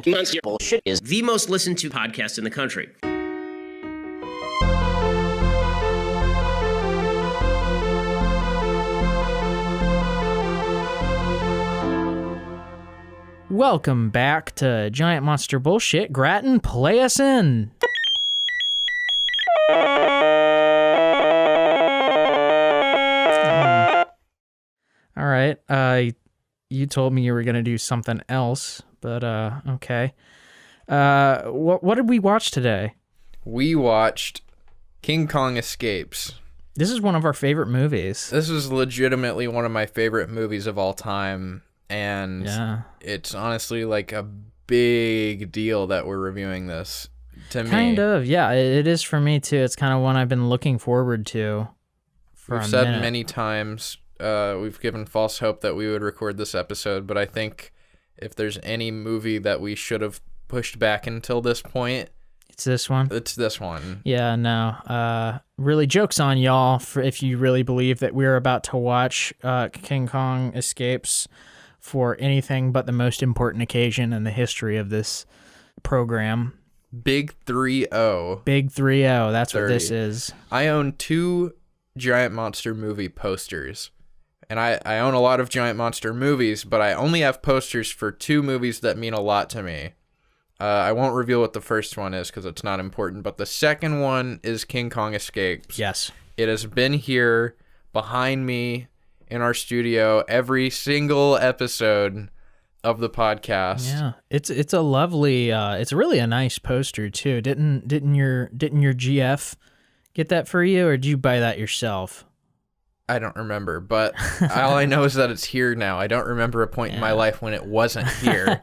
Giant Monster Bullshit is the most listened to podcast in the country. Welcome back to Giant Monster Bullshit. Grattan, play us in. All right. You told me you were going to do something else, but okay. What did we watch today? We watched King Kong Escapes. This is one of our favorite movies. This is legitimately one of my favorite movies of all time, and it's honestly like a big deal that we're reviewing this, to me. Kind of, yeah. It is for me, too. It's kind of one I've been looking forward to for We've a said minute. many times, we've given false hope that we would record this episode, but I think if there's any movie that we should have pushed back until this point, It's this one? it's this one. Yeah, no. Really, joke's on y'all for if you really believe that we're about to watch King Kong Escapes for anything but the most important occasion in the history of this program. Big 3-0. Big 3-0, that's what 30. this is. I own 2 Giant Monster movie posters. And I own a lot of Giant Monster movies, but I only have posters for 2 movies that mean a lot to me. I won't reveal what the first one is because it's not important, but the second one is King Kong Escapes. Yes. It has been here behind me in our studio every single episode of the podcast. Yeah, it's a lovely. It's really a nice poster too. Didn't your GF get that for you, or did you buy that yourself? I don't remember, but all I know is that it's here now. I don't remember a point in my life when it wasn't here.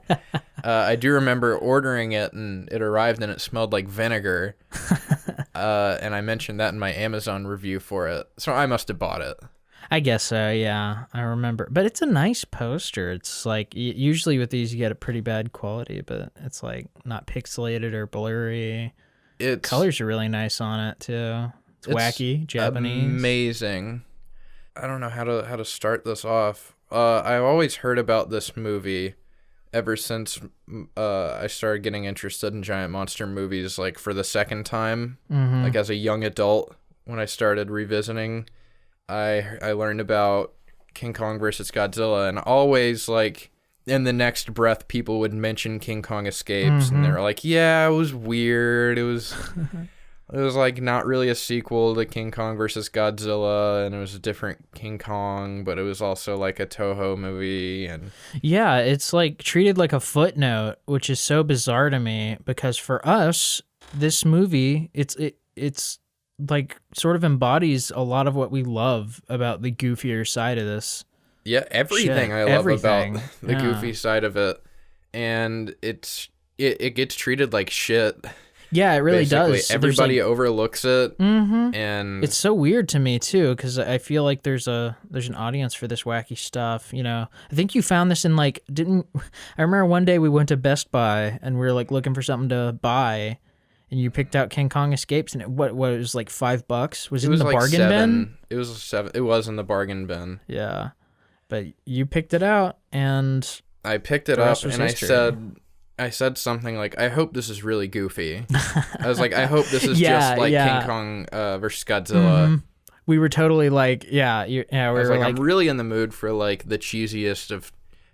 I do remember ordering it, and it arrived, and it smelled like vinegar. And I mentioned that in my Amazon review for it, so I must have bought it. I guess so, yeah. I remember. But it's a nice poster. It's like, usually with these you get a pretty bad quality, but it's like not pixelated or blurry. Colors are really nice on it, too. It's wacky, Japanese. Amazing. I don't know how to start this off. I've always heard about this movie ever since I started getting interested in giant monster movies, like for the second time, like as a young adult when I started revisiting. I learned about King Kong versus Godzilla, and always, like, in the next breath, people would mention King Kong Escapes, and they were like, yeah, it was weird. It was like not really a sequel to King Kong versus Godzilla, and it was a different King Kong, but it was also like a Toho movie. And yeah, it's like treated like a footnote, which is so bizarre to me, because for us, this movie, it's like sort of embodies a lot of what we love about the goofier side of this. Yeah, everything I love about the goofy side of it, and it gets treated like shit. Yeah, it really basically. does. Everybody overlooks it, and it's so weird to me too, because I feel like there's an audience for this wacky stuff. You know, I think you found this in I remember one day we went to Best Buy and we were like looking for something to buy. And you picked out King Kong Escapes, and it was like $5? Was it in the like bargain bin? It was $7. It was in the bargain bin. Yeah, but you picked it out, and I picked it up, and I said something like, "I hope this is really goofy." I was like, "I hope this is just like King Kong versus Godzilla." We were totally like, We I was were like, I'm really in the mood for like the cheesiest of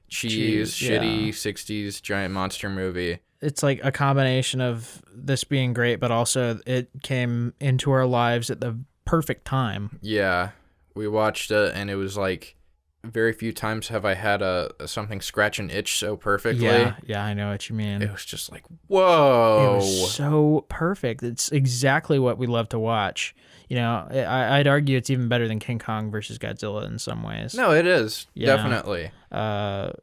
cheese, shitty yeah. 60s giant monster movie. It's like a combination of this being great, but also it came into our lives at the perfect time. Yeah, we watched it, and it was like very few times have I had something scratch an itch so perfectly. Yeah, I know what you mean. It was just like, whoa. It was so perfect. It's exactly what we love to watch. You know, I'd argue it's even better than King Kong versus Godzilla in some ways. No, it is. Yeah. Definitely.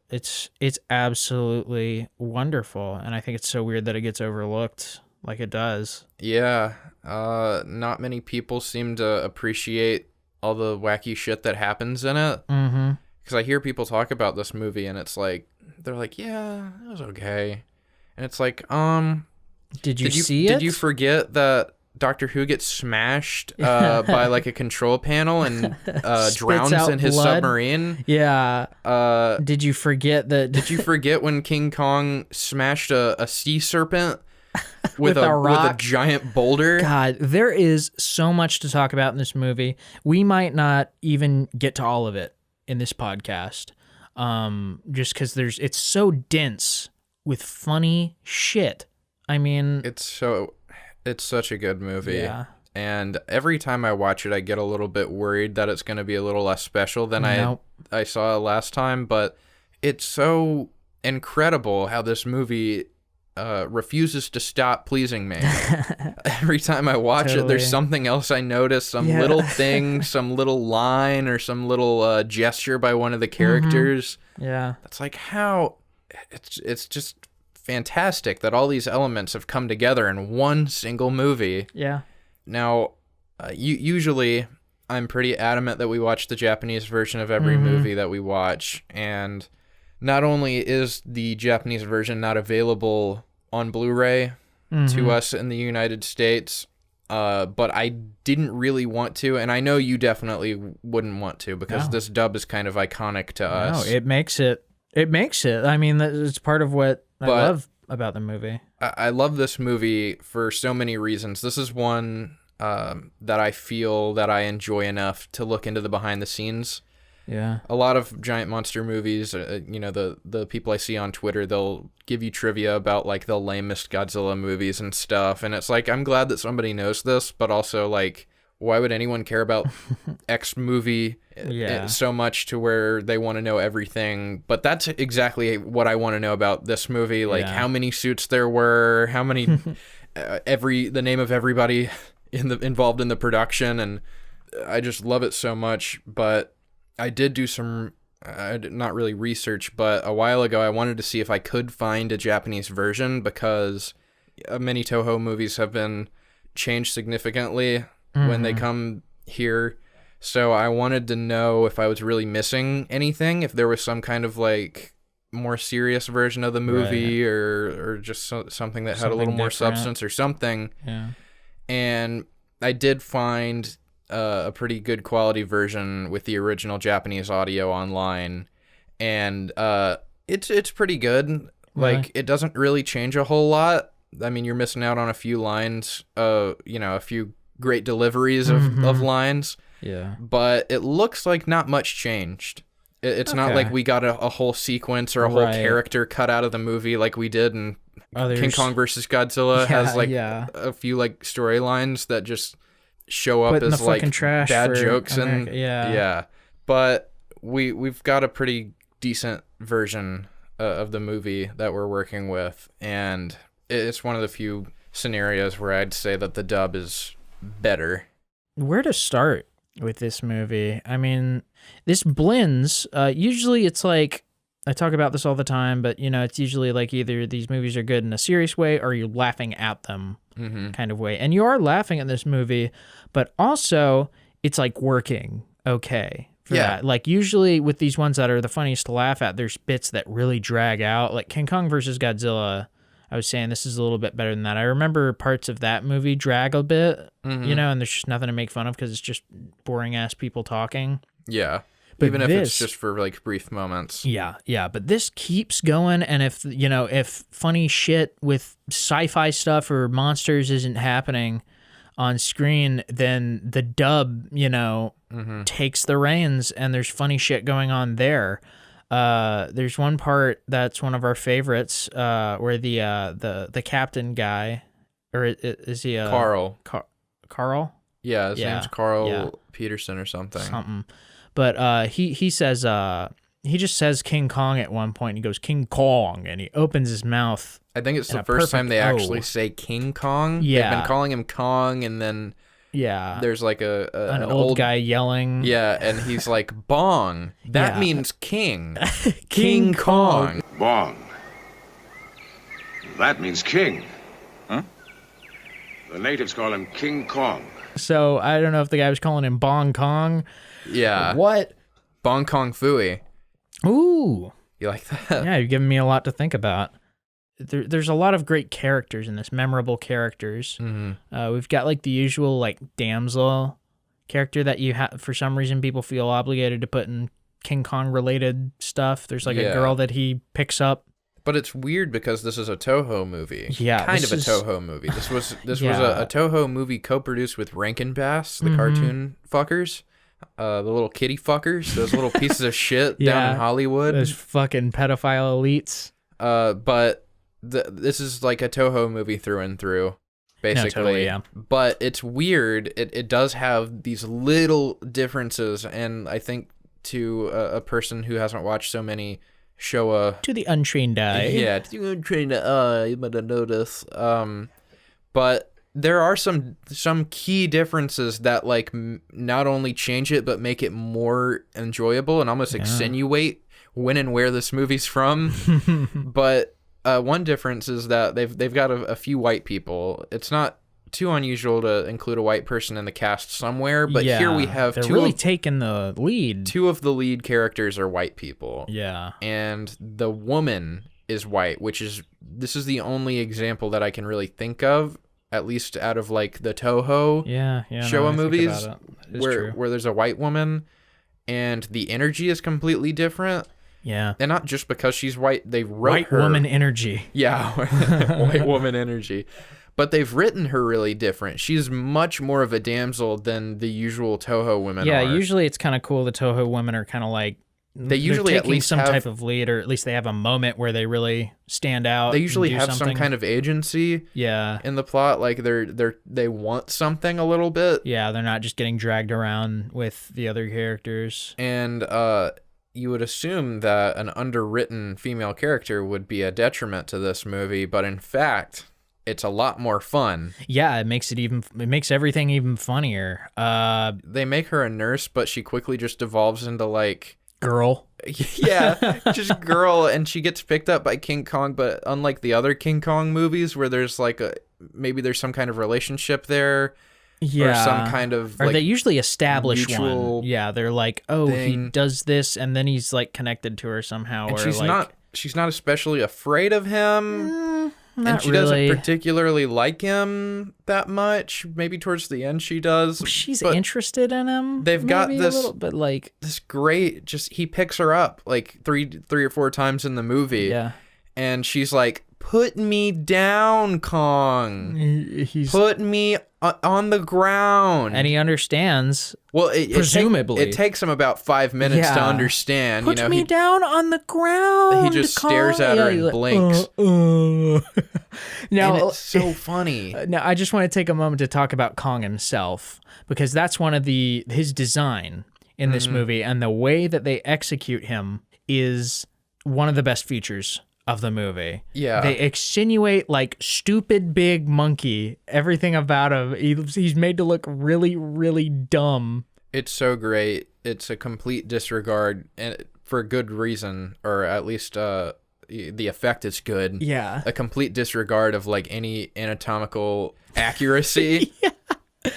It's absolutely wonderful, and I think it's so weird that it gets overlooked like it does. Yeah. Not many people seem to appreciate all the wacky shit that happens in it. Mm-hmm. Because I hear people talk about this movie, and it's like, they're like, yeah, it was okay. And it's like, Did you see it? Did you forget that Doctor Who gets smashed by like a control panel and drowns out in his blood. submarine. Yeah. Did you forget that? Did you forget when King Kong smashed a sea serpent with a rock? with a giant boulder? God, there is so much to talk about in this movie. We might not even get to all of it in this podcast, just because it's so dense with funny shit. I mean, It's such a good movie. Yeah. And every time I watch it, I get a little bit worried that it's going to be a little less special than Nope. I saw last time. But it's so incredible how this movie refuses to stop pleasing me. Every time I watch it, there's something else I notice, some little thing, some little line, or some little gesture by one of the characters. yeah. It's like how it's just fantastic that all these elements have come together in one single movie. Yeah. Now, usually I'm pretty adamant that we watch the Japanese version of every movie that we watch, and not only is the Japanese version not available on Blu-ray to us in the United States, but I didn't really want to, and I know you definitely wouldn't want to, because this dub is kind of iconic to us. No, it makes it. I mean, it's part of what I love about the movie. I love this movie for so many reasons. This is one that I feel that I enjoy enough to look into the behind the scenes. Yeah. A lot of giant monster movies, the people I see on Twitter, they'll give you trivia about like the lamest Godzilla movies and stuff. And it's like, I'm glad that somebody knows this, but also like, why would anyone care about X movie so much to where they want to know everything? But that's exactly what I want to know about this movie. Like how many suits there were, how many, the name of everybody involved in the production. And I just love it so much. But I did do some, not really research, but a while ago I wanted to see if I could find a Japanese version, because many Toho movies have been changed significantly when they come here. So I wanted to know if I was really missing anything, if there was some kind of like more serious version of the movie, or just something that had a little more substance or something. Yeah. And I did find a pretty good quality version with the original Japanese audio online, and it's pretty good. Like, it doesn't really change a whole lot. I mean, you're missing out on a few lines, a few great deliveries of lines. Yeah. But it looks like not much changed. It's not like we got a whole sequence or a whole character cut out of the movie like we did in King Kong versus Godzilla. Has like a few like storylines that just show up as like bad jokes and But we've got a pretty decent version of the movie that we're working with, and it's one of the few scenarios where I'd say that the dub is better. Where to start with this movie? I mean, this blends. Usually it's like, I talk about this all the time, but it's usually like either these movies are good in a serious way or you're laughing at them kind of way. And you are laughing at this movie, but also it's like working okay for that. Like usually with these ones that are the funniest to laugh at, there's bits that really drag out. Like King Kong versus Godzilla, I was saying this is a little bit better than that. I remember parts of that movie drag a bit, and there's just nothing to make fun of because it's just boring ass people talking. Yeah. But even if it's just for like brief moments. Yeah. But this keeps going, and if funny shit with sci-fi stuff or monsters isn't happening on screen, then the dub, takes the reins, and there's funny shit going on there. There's one part that's one of our favorites, where the captain guy, or is he Carl? Carl? Yeah, his name's Carl Peterson or something. But he says he just says King Kong at one point. And he goes King Kong, and he opens his mouth. I think it's the first time they actually say King Kong. Yeah, they've been calling him Kong, and then there's like an old guy yelling. Yeah, and he's like Bong. That means king. King Kong. Bong. That means king. Huh? The natives call him King Kong. So I don't know if the guy was calling him Bong Kong. Yeah. What? Bong Kong Fooey. Ooh. You like that? Yeah, you're giving me a lot to think about. there's a lot of great characters in this, memorable characters. We've got like the usual like damsel character that you have for some reason people feel obligated to put in King Kong related stuff. There's like a girl that he picks up. But it's weird because this is a Toho movie. Yeah, kind of a Toho movie. This was a Toho movie co-produced with Rankin Bass, the cartoon fuckers, the little kitty fuckers, those little pieces of shit down in Hollywood. Those fucking pedophile elites. But this is like a Toho movie through and through, basically. No, totally, yeah. But it's weird. It does have these little differences, and I think to a person who hasn't watched so many Showa, to the untrained eye. Yeah, to the untrained eye, you might not notice. But there are some key differences that like not only change it but make it more enjoyable and almost insinuate when and where this movie's from. But one difference is that they've got a few white people. It's not too unusual to include a white person in the cast somewhere, but here we have they're really taking the lead. Two of the lead characters are white people. Yeah. And the woman is white, this is the only example that I can really think of, at least out of like the Toho Showa movies where there's a white woman and the energy is completely different. Yeah. And not just because she's white, they wrote white her. Woman energy. Yeah, white woman energy. But they've written her really different. She's much more of a damsel than the usual Toho women are. Yeah, usually it's kind of cool. The Toho women are kind of like they usually taking at least some type of lead, or at least they have a moment where they really stand out. They usually have some kind of agency. Yeah. In the plot, like they want something a little bit. Yeah, they're not just getting dragged around with the other characters. And you would assume that an underwritten female character would be a detriment to this movie, but in fact, it's a lot more fun. Yeah, it makes everything even funnier. They make her a nurse, but she quickly just devolves into like girl. Yeah, just girl, and she gets picked up by King Kong, but unlike the other King Kong movies where there's like maybe there's some kind of relationship there. Yeah. Or some kind of or like they usually establish mutual one. Yeah, they're like, oh, thing. he does this, and then he's like connected to her somehow. And or she's not especially afraid of him. Not and she really. doesn't particularly like him that much. Maybe towards the end she does. She's interested in him. They've got maybe this, a little bit, like this great. Just he picks her up like three or four times in the movie. Yeah, and she's like, "Put me down, Kong. Put me on the ground." And he understands. Well, presumably, it takes him about 5 minutes to understand. Put me down on the ground. He just stares at her and blinks. Now, and it's so funny. Now, I just want to take a moment to talk about Kong himself, because that's one of his design in this movie, and the way that they execute him is one of the best features of the movie. Yeah. They extenuate like stupid big monkey, everything about him. He's made to look really, really dumb. It's so great. It's a complete disregard, and for good reason, or at least the effect is good. Yeah. A complete disregard of like any anatomical accuracy. Yeah.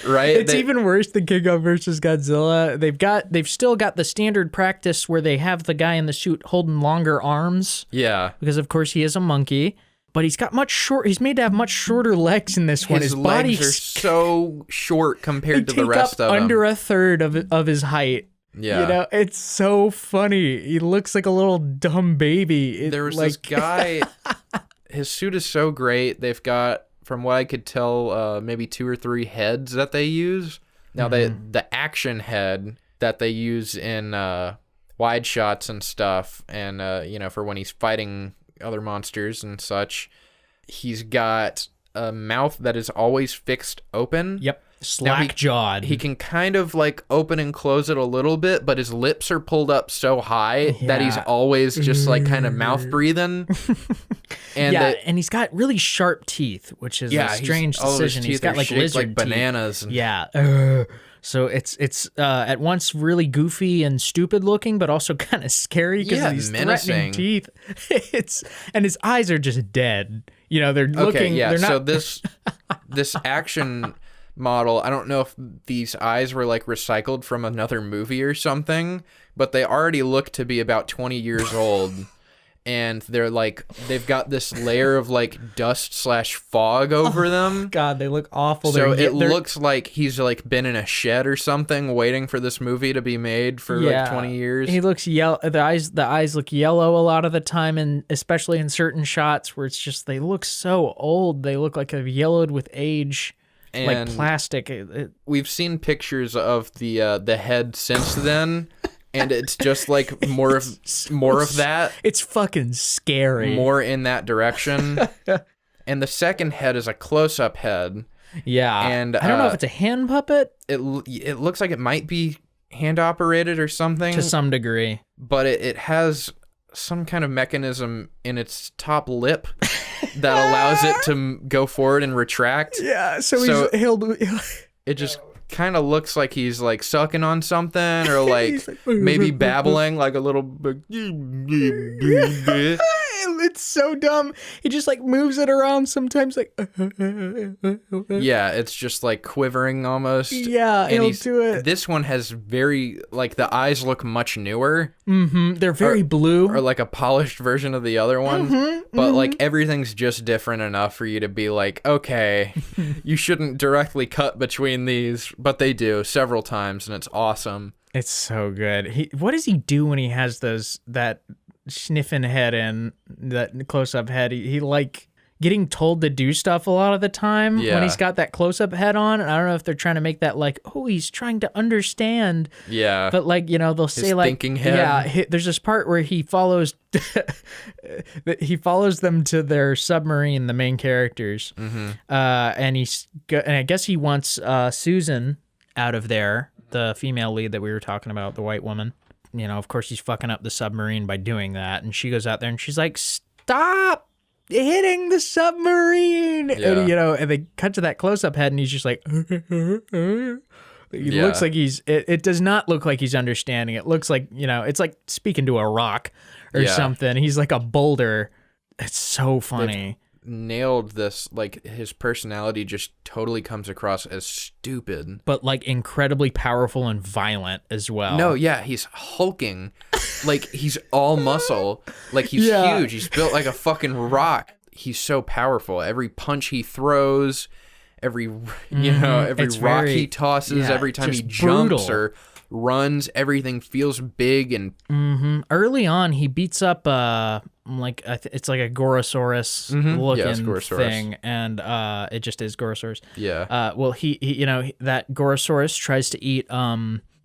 Right? It's even worse than King Kong versus Godzilla. They've still got the standard practice where they have the guy in the suit holding longer arms. Yeah. Because of course he is a monkey, but he's made to have much shorter legs in this one. His legs are so short compared to the rest of him. Under a third of his height. Yeah. You know, it's so funny. He looks like a little dumb baby. There was this guy, his suit is so great. They've got, from what I could tell, maybe 2 or 3 heads that they use. Now, the action head that they use in wide shots and stuff, and, for when he's fighting other monsters and such, he's got a mouth that is always fixed open. Yep. Slack-jawed. He can kind of like open and close it a little bit, but his lips are pulled up so high that he's always just like kind of mouth breathing. And he's got really sharp teeth, which is a strange decision. He's got like lizard like bananas. Teeth. So it's at once really goofy and stupid looking, but also kind of scary because of these threatening teeth. And his eyes are just dead. You know, they're looking. They're not. So this action model, I don't know if these eyes were like recycled from another movie or something, but they already look to be about 20 years old. and they've got this layer of like dust/fog over them. God, they look awful. So it looks like he's like been in a shed or something waiting for this movie to be made for like 20 years. He looks yellow. The eyes look yellow a lot of the time, and especially in certain shots where it's just they look so old. They look like they've yellowed with age. And like plastic. We've seen pictures of the head since then, and it's just like more of that. It's fucking scary. More in that direction. And the second head is a close-up head. Yeah, and I don't know if it's a hand puppet. It looks like it might be hand operated or something to some degree, but it has some kind of mechanism in its top lip that allows it to go forward and retract. Yeah, so he'll it just kind of looks like he's like sucking on something or like maybe babbling like a little bit. It's so dumb. He just like moves it around sometimes like yeah, it's just like quivering almost. Yeah, and he'll do it. This one has very like the eyes look much newer. They're very blue. Or like a polished version of the other one. But like everything's just different enough for you to be like, okay, you shouldn't directly cut between these, but they do several times and it's awesome. It's so good. What does he do when he has that sniffing head in that close-up head? He like getting told to do stuff a lot of the time when he's got that close-up head on, and I don't know if they're trying to make that like, oh, he's trying to understand. Yeah. But like, you know, they'll say like, thinking head. Yeah, there's this part where he follows them to their submarine, the main characters, and I guess he wants Susan out of there, the female lead that we were talking about, the white woman. You know, of course, he's fucking up the submarine by doing that. And she goes out there and she's like, stop hitting the submarine. Yeah. And, you know, and they cut to that close-up head and he's just like, He looks like it does not look like he's understanding. It looks like, you know, it's like speaking to a rock or something. He's like a boulder. It's so funny. Nailed this. Like his personality just totally comes across as stupid, but like incredibly powerful and violent as well. No, yeah, he's hulking. Like he's all muscle. Like he's huge. He's built like a fucking rock. He's so powerful. Every punch he throws, every rock he tosses, every time he jumps or runs, everything feels big and early on he beats up it's like a Gorosaurus looking thing, and it just is Gorosaurus. Well, he you know, that Gorosaurus tries to eat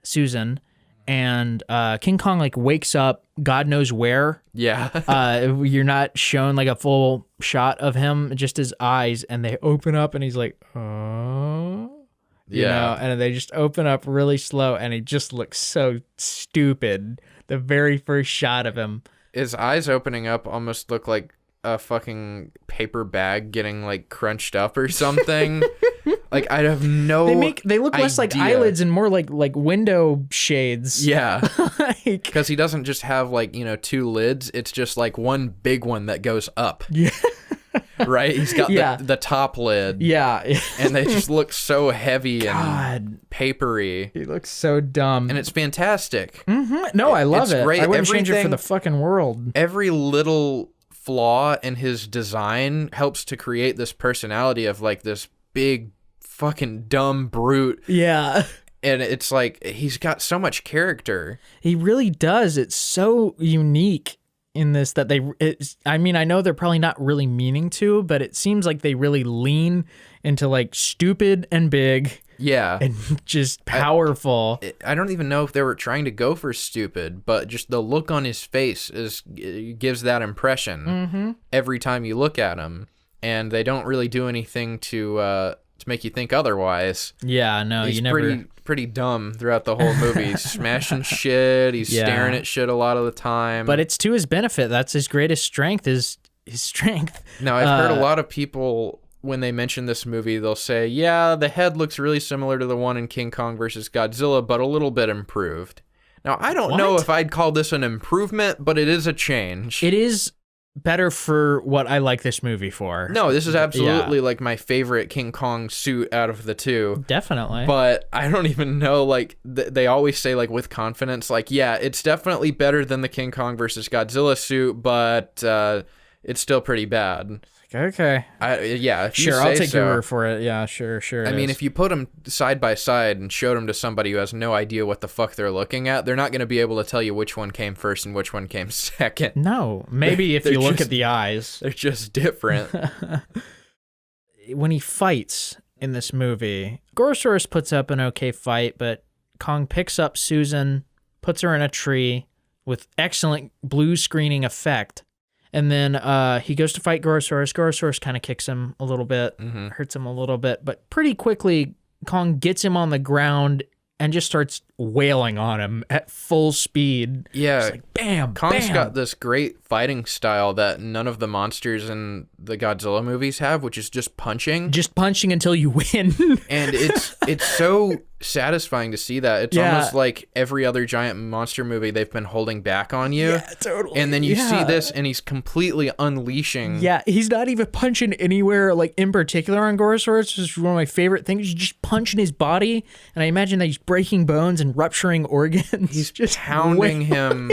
Susan, and King Kong like wakes up God knows where. You're not shown like a full shot of him, just his eyes, and they open up and he's like, oh. You know, and they just open up really slow, and he just looks so stupid. The very first shot of him, his eyes opening up almost look like a fucking paper bag getting like crunched up or something. Like I have no. They look less like eyelids and more like window shades. Yeah, because he doesn't just have like, you know, two lids. It's just like one big one that goes up. Yeah. Right? He's got the top lid. Yeah. And they just look so heavy and papery. He looks so dumb. And it's fantastic. No, I love it. Great. I wouldn't change it for the fucking world. Every little flaw in his design helps to create this personality of like this big fucking dumb brute. Yeah. And it's like he's got so much character. He really does. It's so unique in this that I mean, I know they're probably not really meaning to, but it seems like they really lean into like stupid and big. Yeah. And just powerful. I don't even know if they were trying to go for stupid, but just the look on his face gives that impression every time you look at him. And they don't really do anything to make you think otherwise. Yeah, no, he's you never... pretty dumb throughout the whole movie. He's smashing shit. He's staring at shit a lot of the time. But it's to his benefit. That's his greatest strength, is his strength. Now, I've heard a lot of people, when they mention this movie, they'll say, yeah, the head looks really similar to the one in King Kong versus Godzilla, but a little bit improved. Now, I don't know if I'd call this an improvement, but it is a change. It is better for what I like this movie for. No, this is absolutely like my favorite King Kong suit out of the two. Definitely. But I don't even know, like, they always say, like, with confidence, like, yeah, it's definitely better than the King Kong versus Godzilla suit, but it's still pretty bad. Okay. If sure, you I'll say take so. your word for it. Yeah, sure. I mean, if you put them side by side and showed them to somebody who has no idea what the fuck they're looking at, they're not going to be able to tell you which one came first and which one came second. No, maybe if you look at the eyes. They're just different. When he fights in this movie, Gorosaurus puts up an okay fight, but Kong picks up Susan, puts her in a tree with excellent blue screening effect. And then he goes to fight Gorosaurus. Gorosaurus kind of kicks him a little bit, hurts him a little bit. But pretty quickly, Kong gets him on the ground and just starts wailing on him at full speed. Yeah. Just like, bam, Kong's bam. got this great fighting style that none of the monsters in the Godzilla movies have, which is just punching. Just punching until you win. And it's so satisfying to see that. It's almost like every other giant monster movie they've been holding back on you. Yeah, totally. And then you see this and he's completely unleashing. Yeah, he's not even punching anywhere, like, in particular on Gorosaurus, which is one of my favorite things. He's just punching his body, and I imagine that he's breaking bones and rupturing organs. He's just pounding him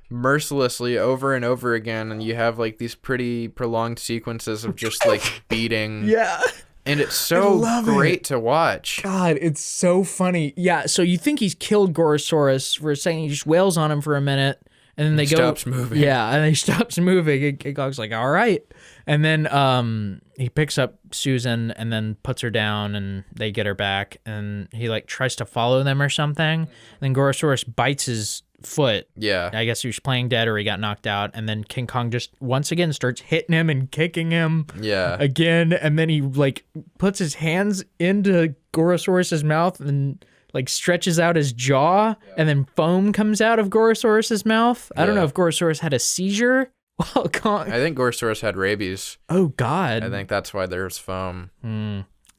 mercilessly over and over again, and you have, like, these pretty prolonged sequences of just, like, beating. Yeah. And it's so great to watch. God, it's so funny. Yeah, so you think he's killed Gorosaurus for a second. He just wails on him for a minute, and then they go... stops moving. Yeah, and he stops moving. And Gog's like, all right. And then he picks up Susan and then puts her down, and they get her back, and he, like, tries to follow them or something. And then Gorosaurus bites his foot. Yeah. I guess he was playing dead or he got knocked out, and then King Kong just once again starts hitting him and kicking him again, and then he, like, puts his hands into Gorosaurus's mouth and, like, stretches out his jaw, and then foam comes out of Gorosaurus's mouth. I don't know if Gorosaurus had a seizure. Well, Kong... I think Gorosaurus had rabies. Oh, God. I think that's why there's foam.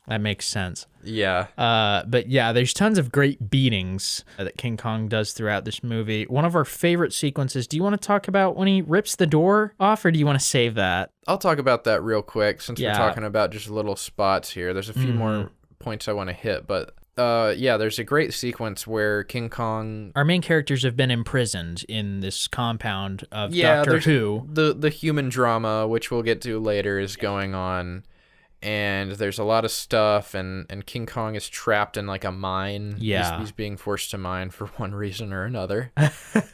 That makes sense. Yeah. But yeah, there's tons of great beatings that King Kong does throughout this movie. One of our favorite sequences, do you want to talk about when he rips the door off, or do you want to save that? I'll talk about that real quick since we're talking about just little spots here. There's a few more points I want to hit, but there's a great sequence where King Kong... Our main characters have been imprisoned in this compound of Doctor Who. The human drama, which we'll get to later, is going on. And there's a lot of stuff, and King Kong is trapped in, like, a mine. Yeah. He's being forced to mine for one reason or another.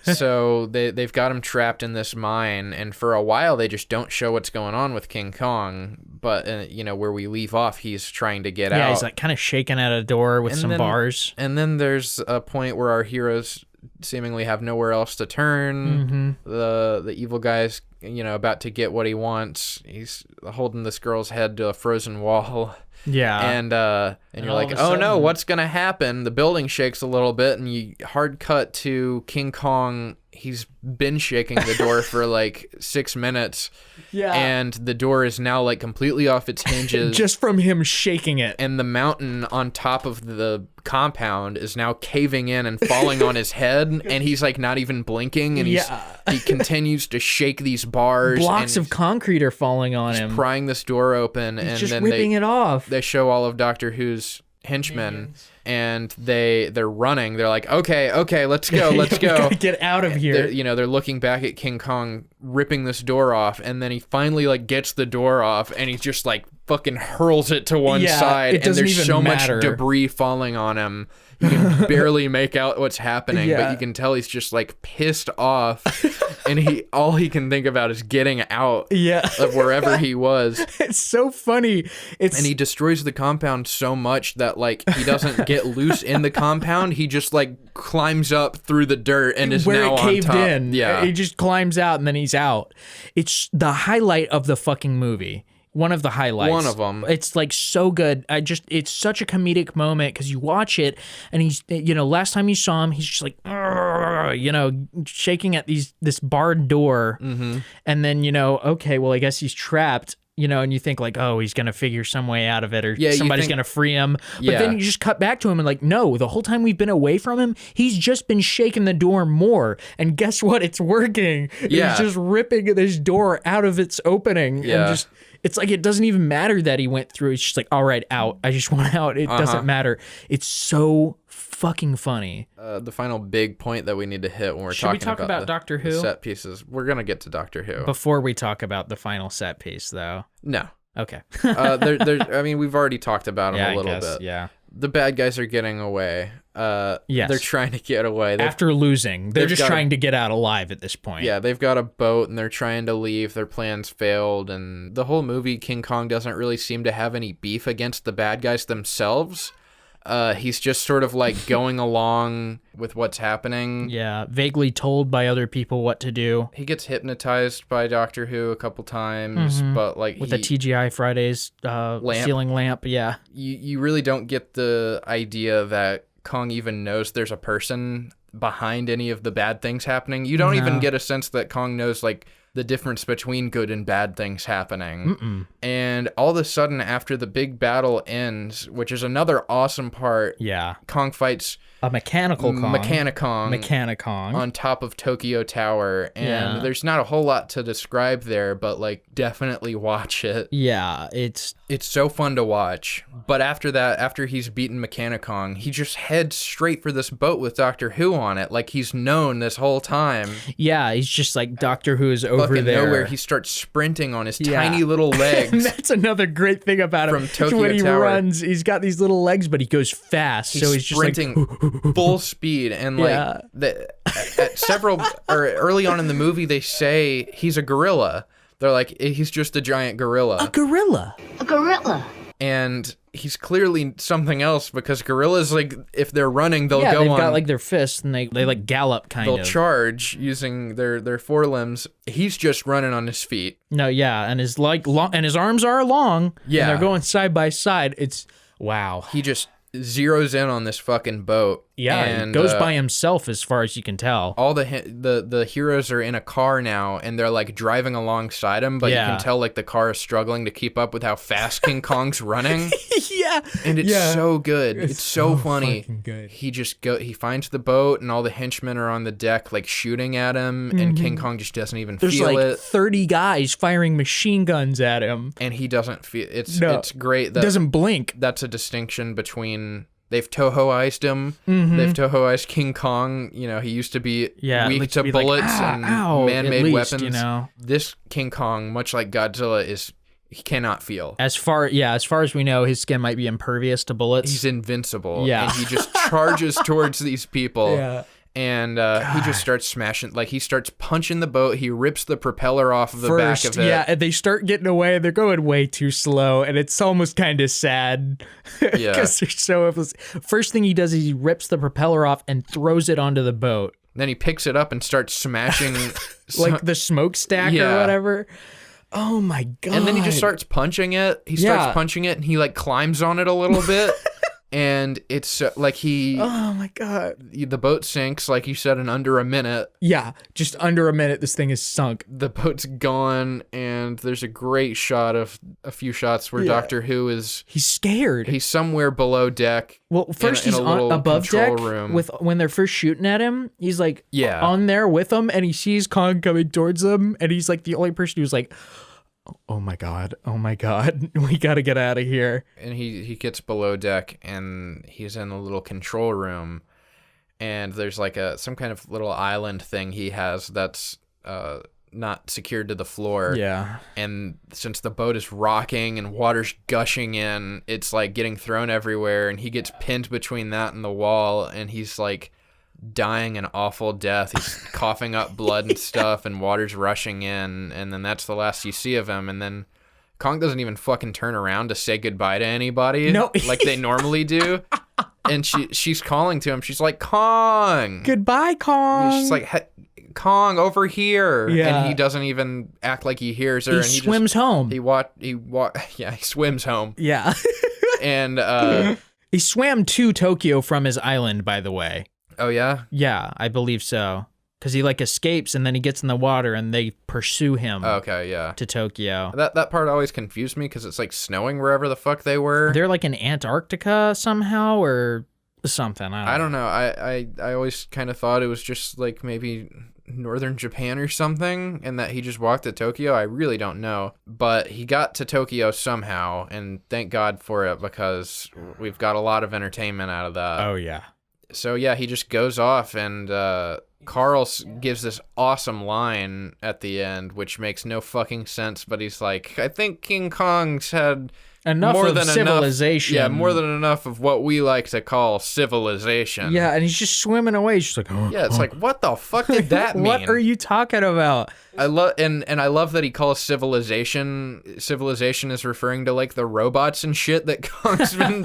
So they've got him trapped in this mine, and for a while they just don't show what's going on with King Kong. But, where we leave off, he's trying to get out. Yeah, he's, like, kind of shaking at a door with some bars. And then there's a point where our heroes seemingly have nowhere else to turn. The evil guy's about to get what he wants. He's holding this girl's head to a frozen wall. Yeah. And you're all like, of a oh no, sudden- what's gonna happen? The building shakes a little bit, and you hard cut to King Kong. He's been shaking the door for like 6 minutes. Yeah. And the door is now like completely off its hinges. Just from him shaking it. And the mountain on top of the compound is now caving in and falling on his head, and he's like not even blinking, and he continues to shake these bars. Blocks and of concrete are falling on him. prying this door open, and Just then ripping it off. they show all of Doctor Who's henchmen, and they're running. They're like, okay, let's go. We gotta get out of here. They're looking back at King Kong ripping this door off, and then he finally like gets the door off, and he just like fucking hurls it to one side, and there's so much debris falling on him. You can barely make out what's happening, but you can tell he's just like pissed off, and all he can think about is getting out of wherever he was. It's so funny. And he destroys the compound so much that like he doesn't get loose in the compound. He just like climbs up through the dirt and is where now it caved on top. in. Yeah, he just climbs out and then he's out. It's the highlight of the fucking movie. One of the highlights. One of them. It's like so good. It's such a comedic moment because you watch it and he's, last time you saw him, he's just like, shaking at this barred door. And then, okay, well, I guess he's trapped. you know, and you think like, oh, he's gonna figure some way out of it, or Yeah, you somebody's think- gonna free him. But Yeah. then you just cut back to him and like, no, the whole time we've been away from him, he's just been shaking the door more. And guess what? It's working. Yeah. He's just ripping this door out of its opening. Yeah. And just, it's like, it doesn't even matter that he went through. It's just like, all right, out. I just want out. It doesn't matter. It's so fucking funny. The final big point that we need to hit when we're Should we talking talk about the, Doctor the Who? set pieces. We're gonna get to Doctor Who. Before we talk about the final set piece, though. No. Okay. I mean, we've already talked about them Yeah, a I little guess, bit. yeah. The bad guys are getting away. Yes. They're trying to get away. After losing, they're they've just got- trying to get out alive at this point. Yeah, they've got a boat and they're trying to leave. Their plans failed, and the whole movie, King Kong doesn't really seem to have any beef against the bad guys themselves. He's just sort of like going along with what's happening. Yeah, vaguely told by other people what to do He gets hypnotized by Doctor Who a couple times, but like with the TGI Fridays ceiling lamp. Yeah. you really don't get the idea that Kong even knows there's a person behind any of the bad things happening. You don't even get a sense that Kong knows like the difference between good and bad things happening. And all of a sudden, after the big battle ends, which is another awesome part, Yeah. Kong fights A mechanical Kong. Mechanicong on top of Tokyo Tower, and Yeah. there's not a whole lot to describe there, but like definitely watch it. Yeah, it's So fun to watch. But after that, after he's beaten Mechanicong, he just heads straight for this boat with Doctor Who on it, like he's known this whole time. he's just like Doctor Who is over Fucking there. nowhere, he starts sprinting on his Yeah. tiny little And legs. that's another great thing about him. From Tokyo when he Tower. runs, he's got these little legs, but he goes fast. So he's just like, sprinting full speed, and like Yeah. at several or early on in the movie, they say he's a gorilla. They're like, he's just a giant gorilla. gorilla. A gorilla. And he's clearly something else, because gorillas, like, if they're running, they'll Yeah, go they've on. got like their fists and they like gallop kind They'll of. charge using their forelimbs. He's just running on his feet. No, yeah, and his like long, and his arms are long. Yeah. and they're going side by side. It's wow. He just zeroes in on this fucking boat. Yeah, and he goes by himself as far as you can tell. all the heroes are in a car now, and they're like driving alongside him, but you Yeah. can tell like the car is struggling to keep up with how fast King Kong's running. Yeah, And it's so good. It's so funny. fucking good. He finds the boat, and all the henchmen are on the deck like shooting at him, and King Kong just doesn't even There's feel like it. 30 guys firing machine guns at him. And he doesn't feel it's No. it's great that Doesn't blink. that's a distinction between they've Toho-iced him. Mm-hmm. They've Toho-iced King Kong. You know, he used to be Yeah, weak like to be like, bullets "Ah, and ow," at man-made least, weapons. you know. This King Kong, much like Godzilla, he cannot feel. As far as we know, his skin might be impervious to bullets. He's invincible. Yeah. And he just charges towards these people. Yeah. And he just starts smashing, like he starts punching the boat. He rips the propeller off of the back First, of it. yeah, and they start getting away. They're going way too slow, and it's almost kind of sad. Yeah. Because they're so. First thing he does is he rips the propeller off and throws it onto the boat, Then he picks it up and starts smashing. like the smokestack or Yeah. whatever. Oh my god! And then he just starts punching it. He starts Yeah. punching it, and he like climbs on it a little bit. And it's like Oh my god! the boat sinks, like you said, in under a minute. Yeah, just under a minute, this thing is sunk. The boat's gone, and there's a great shot of a few shots where Yeah. Doctor Who He's scared. he's somewhere below deck. Well, first in a he's on, little above control deck room. with when they're first shooting at him. He's like Yeah. on there with them, and he sees Kong coming towards him, and he's like the only person who's like, "Oh my god, we gotta get out of here." And he gets below deck, and he's in a little control room, and there's like some kind of little island thing he has that's not secured to the floor. Yeah, And since the boat is rocking and water's gushing in, it's like getting thrown everywhere, and he gets pinned between that and the wall, and he's like dying an awful death. He's coughing up blood and stuff, and water's rushing in, and then that's the last you see of him. And then Kong doesn't even fucking turn around to say goodbye to anybody, No. like they normally do. And she's calling to him. She's like, Kong. goodbye, Kong. She's like, hey, Kong, over here. Yeah. And he doesn't even act like he hears her. he and he swims home. Yeah, he swims home. Yeah, And he swam to Tokyo from his island, by the way. oh yeah, Yeah, I believe so. because he like escapes and then he gets in the water and they pursue him Okay, yeah. to Tokyo. That part always confused me because it's like snowing wherever the fuck they were. They're like in Antarctica somehow or something. I don't know. I always kind of thought it was just like maybe northern Japan or something, and that he just walked to Tokyo. I really don't know. But he got to Tokyo somehow, and thank God for it, because we've got a lot of entertainment out of that. Oh, yeah. So yeah, he just goes off, and Carl gives this awesome line at the end, which makes no fucking sense, but he's like, I think King Kong's had Enough more of than civilization. enough, yeah, more than enough of what we like to call civilization. Yeah, and he's just swimming away. He's just like, oh, Yeah, it's like, what the fuck did that mean? What are you talking about? I love and I love that he calls civilization is referring to like the robots and shit that Kong's been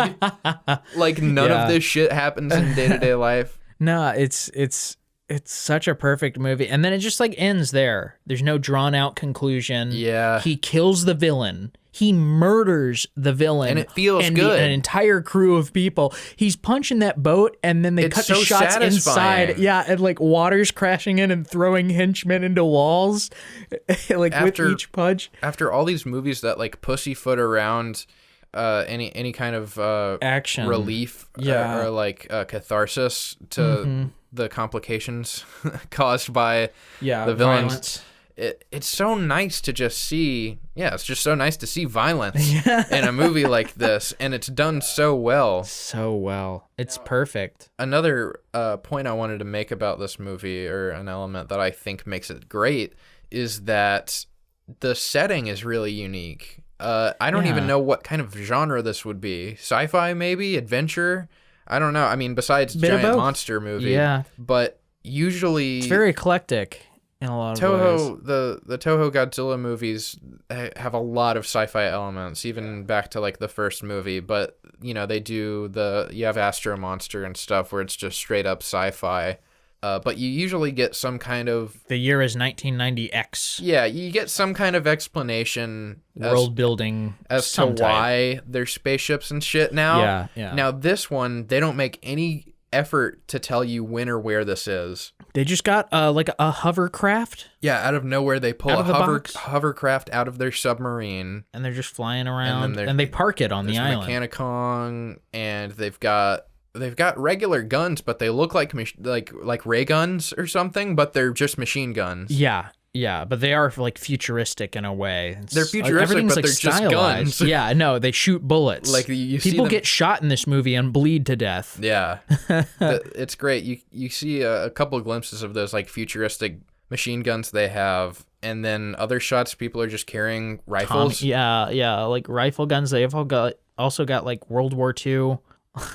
like none Yeah. of this shit happens in day-to-day life. No, it's such a perfect movie. And then it just like ends there. There's no drawn out conclusion. Yeah. He kills the villain. He murders the villain. And it feels and good. An entire crew of people. He's punching that boat and then they It's cut the so shots satisfying. inside. Yeah, and like water's crashing in and throwing henchmen into walls. Like with each punch. After all these movies that like pussyfoot around any kind of Action. relief Yeah. or like catharsis to the complications caused by Yeah, the villains. violence. It's so nice to just see, it's just so nice to see violence in a movie like this, and it's done so well. So well. It's perfect. Another point I wanted to make about this movie, or an element that I think makes it great, is that the setting is really unique. I don't even know what kind of genre this would be. Sci-fi, maybe? Adventure? I don't know. I mean, besides Bit of giant both. monster movie. Yeah. But usually... It's very eclectic in a lot of ways. Toho, the Toho Godzilla movies have a lot of sci-fi elements, even back to like the first movie. But you know, they do you have Astro Monster and stuff where it's just straight up sci-fi. But you usually get some kind of The year is 1990X. yeah, you get some kind of explanation World building as to why there's spaceships and shit now. Yeah. Now this one, they don't make any effort to tell you when or where this is. They just got like a hovercraft Yeah, out of nowhere they pull Out a of the box? hovercraft out of their submarine. and they're just flying around then and they park it on the There's island. Mechanicon, and they've got regular guns, but they look like ray guns or something, but they're just machine guns. Yeah, but they are like futuristic in a way. They're futuristic, everything's but like they're just stylized. guns. Yeah, no, they shoot bullets. Like, you see people them- get shot in this movie and bleed to death. Yeah, it's great. You see a couple of glimpses of those like futuristic machine guns they have, and then other shots people are just carrying rifles. Yeah, like rifle guns. They've also got like World War II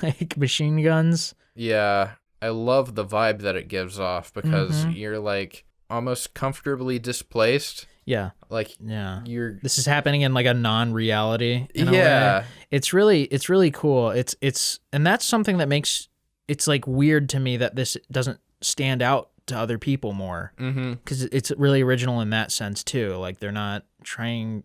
like machine guns. Yeah, I love the vibe that it gives off, because you're like almost comfortably displaced. Yeah. Like You're this is happening in like a non-reality in a Yeah. way. It's really cool. It's and that's something that makes it's like weird to me that this doesn't stand out to other people more. Cuz it's really original in that sense too. Like they're not trying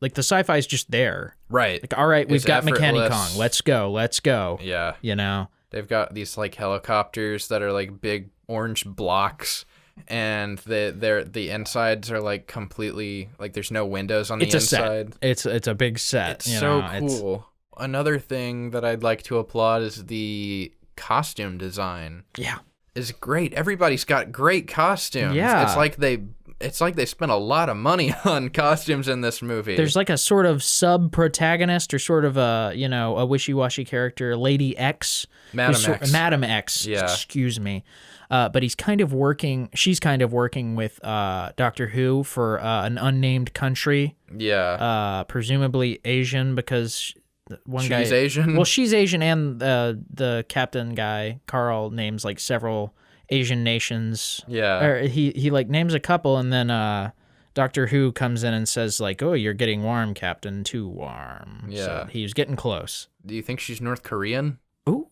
like the sci-fi is just there. Right. Like all right, we've It's got effortless. Mechanicon. Let's go. Yeah. You know. They've got these like helicopters that are like big orange blocks, and the insides are like completely like there's no windows on the It's a inside. set. It's a big set. It's you so know? It's- cool. Another thing that I'd like to applaud is the costume design. yeah. Is great. Everybody's got great costumes. Yeah. It's like they spent a lot of money on costumes in this movie. There's like a sort of sub-protagonist or sort of a wishy-washy character, Lady X. Madam X, Yeah. excuse me. But she's kind of working with Doctor Who for an unnamed country, presumably Asian, because She's Asian? Well, she's Asian, and the captain guy, Carl, names like several Asian nations. Yeah. Or he like names a couple, and then Doctor Who comes in and says like, "Oh, you're getting warm, Captain. Too warm." Yeah. So he's getting close. Do you think she's North Korean? Ooh,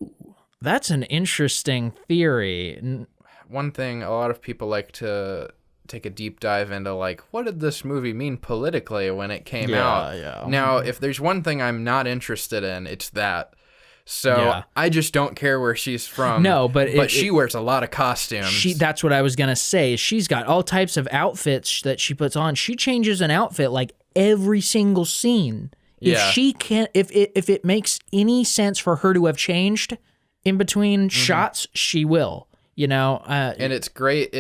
that's an interesting theory. One thing, a lot of people like to take a deep dive into like, what did this movie mean politically when it came out? Yeah. Now, if there's one thing I'm not interested in, it's that. So Yeah. I just don't care where she's from. No, but she wears a lot of costumes. That's what I was gonna say. She's got all types of outfits that she puts on. She changes an outfit like every single scene. If Yeah. she can't, if it makes any sense for her to have changed in between shots, she will. You know, and it's great.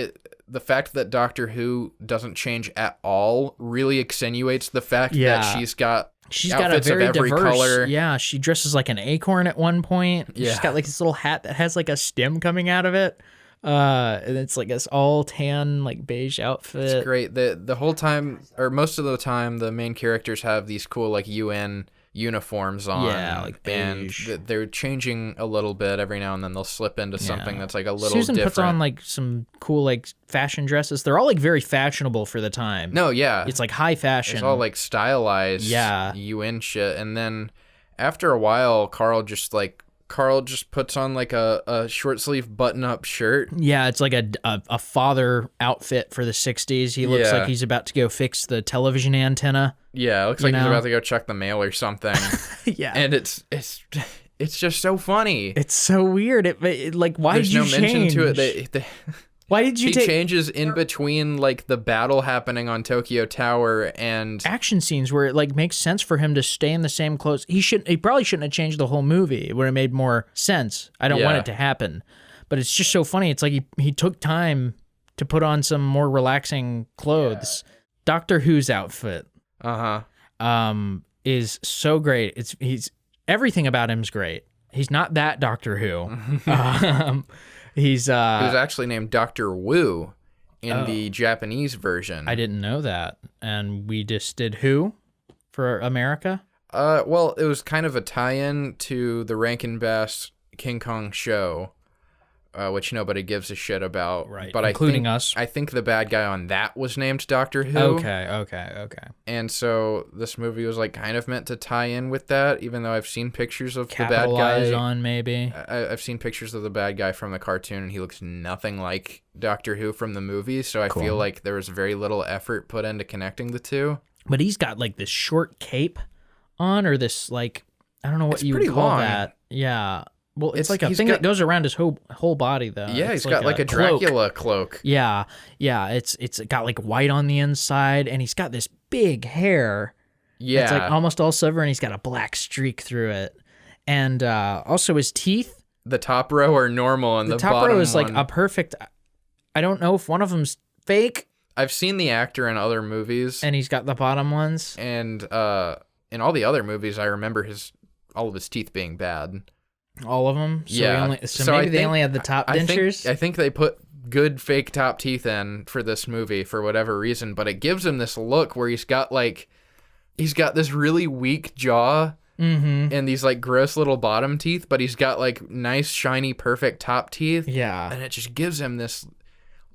The fact that Doctor Who doesn't change at all really extenuates the fact that she's got got a outfits very of every diverse. color. Yeah, she dresses like an acorn at one point. Yeah. She's got like this little hat that has like a stem coming out of it. And it's like this all tan, like beige outfit. It's great. The whole time, or most of the time, the main characters have these cool like UN uniforms on. Yeah, like beige. And they're changing a little bit every now and then. They'll slip into something that's like a little Susan different. puts on like some cool like fashion dresses. They're all like very fashionable for the time. No, yeah. It's like high fashion. It's all like stylized UN shit. And then after a while, Carl just puts on like a short sleeve button up shirt. Yeah, it's like a father outfit for the 60s. He looks like he's about to go fix the television antenna. Yeah, it looks like he's about to go check the mail or something. Yeah. And it's just so funny. It's so weird. It like, why There's did you no change? mention to it. Why did you he take changes in between like the battle happening on Tokyo Tower and action scenes where it like makes sense for him to stay in the same clothes? He probably shouldn't have changed the whole movie. It would have made more sense. I don't want it to happen. But it's just so funny. It's like he took time to put on some more relaxing clothes. Doctor Who's outfit is so great. He's everything about him's great. He's not that Doctor Who. He was actually named Dr. Wu in the Japanese version. I didn't know that. And we just did Who for America? Well, it was kind of a tie-in to the Rankin Bass King Kong show, which nobody gives a shit about. Right, but including us. I think the bad guy on that was named Doctor Who. Okay. And so this movie was like kind of meant to tie in with that, even though I've seen pictures of the bad Capitalize guy. on maybe. I've seen pictures of the bad guy from the cartoon, and he looks nothing like Doctor Who from the movie. So I feel like there was very little effort put into connecting the two. But he's got like this short cape on, or this like, I don't know what It's you would pretty call long. that. Yeah. Well, it's like a thing got- that goes around his whole body though. Yeah, It's he's got like a cloak. Dracula cloak. Yeah. It's got like white on the inside, and he's got this big hair. Yeah. It's like almost all silver, and he's got a black streak through it. And also his teeth. The top row are normal, and the top bottom row is like one- a perfect. I don't know if one of them's fake, I've seen the actor in other movies, and he's got the bottom ones. and in all the other movies, I remember all of his teeth being bad. All of them. So Yeah. maybe I they think- only had the top dentures. I think they put good fake top teeth in for this movie for whatever reason, but it gives him this look where he's got this really weak jaw. And these like gross little bottom teeth, but he's got like nice, shiny, perfect top teeth. Yeah. And it just gives him this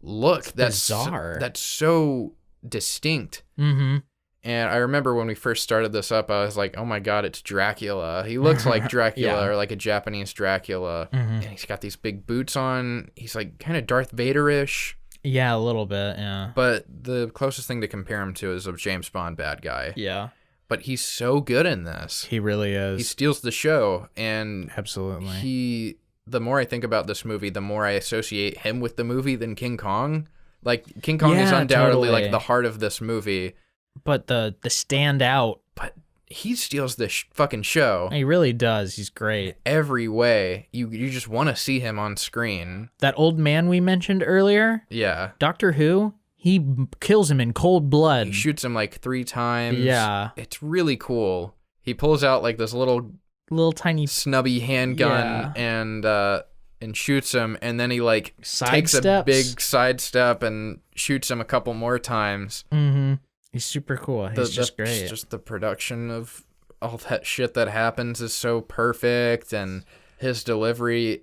look that's bizarre. that's so distinct. Mm-hmm. And I remember when we first started this up, I was like, oh my God, it's Dracula. He looks like Dracula Yeah. or like a Japanese Dracula. And he's got these big boots on. He's like kind of Darth Vader-ish. Yeah, a little bit. Yeah. But the closest thing to compare him to is a James Bond bad guy. Yeah. But he's so good in this. He really is. He steals the show. And Absolutely. the more I think about this movie, the more I associate him with the movie than King Kong. Like, King Kong is Yeah, undoubtedly totally. like the heart of this movie. But the standout, But he steals the fucking show he really does. He's great. every way. You just want to see him on screen. That old man we mentioned earlier, Yeah. Doctor Who, he kills him in cold blood. He shoots him like 3 times. Yeah. It's really cool. He pulls out like this little Little tiny snubby handgun and shoots him, and then he like takes a Sidesteps. big sidestep and shoots him a couple more times. Mm-hmm. He's super cool. He's just great. Just the production of all that shit that happens is so perfect, and his delivery.